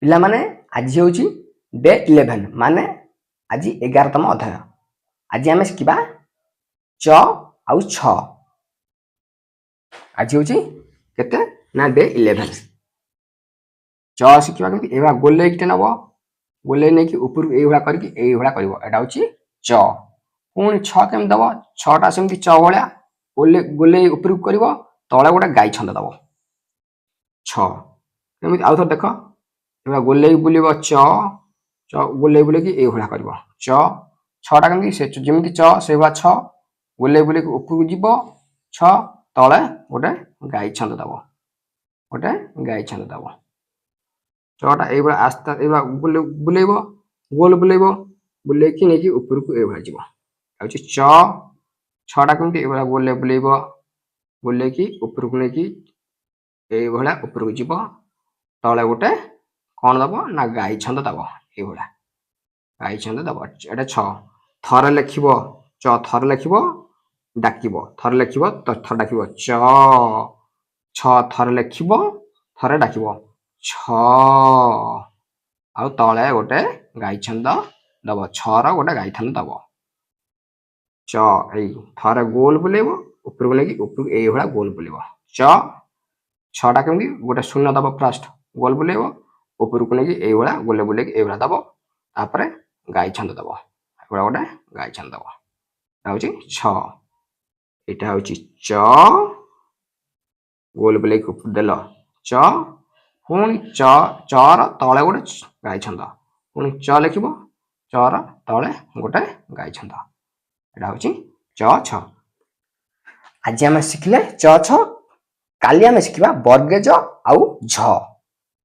पिला माने आज होची डे 11 माने आज 11तम अध्याय। आज आम शिखा च आउ छ। आज होची केते ना डे 11। च शिखा कि एवा गोले किटे नब गोले नै कि ऊपर एइभला करके एइभला करबो एटा होची च। पुणी छ केम दबो छटा सेमती च भलिया गोले गोले ऊपर करबो तळे गोटे गाई छंद दबो छ। केमिति आउ थर देखो एवा गोले बुलिबो च च गोले बुले कि एइभला करबो च छटा केमिति से जेमिति च सेवा छ गोले बुले ऊपर जिवो छ तळे गोटे गाई छंद दबो गोटे गाई छंद दबो। छटा एइभला आस्ता एइभला गोले बुलेबो गोल बुलेबो बुले कि नै कि ऊपर को एइभला जिवो आउची च छटा केमिति एइभला गोले बुलेबो गोले कि ऊपर को नै कि एइभला ऊपर को जिवो तळे गोटे कोन दबो ना गाई छंद दबो एइभला गाई छंद दबो एटा छ। थर लेखिबो च थर लेखिबो डाकिबो थर लेखिबो त थर डाकिबो च छ थर लेखिबो थर डाकिबो छ आउ तळे गोटे गाई छंद दबो छ र गोटे गाई छंद दबो च एई थर गोल बुलेबो ऊपर को लेकी ऊपर एइभला गोल बुलेबो च छटा केमिति गोटे शून्य दबो फर्स्ट गोल बुलेबो ऊपर को लेकी एइभला गोले बुलेकी एइभला दबो तापरे गाई छंद दबो एइभला गोटे गाई छंद दबो होची छ। एटा होची च गोल बुलेकी ऊपर देलो च पुणी च र तळे गोटे गाई छंद पुणी च लेखिबो च र तळे गोटे गाई छंद एटा होची च छ। आज आम शिखले च छ काली आम शिखा बर्गेज आउ झ।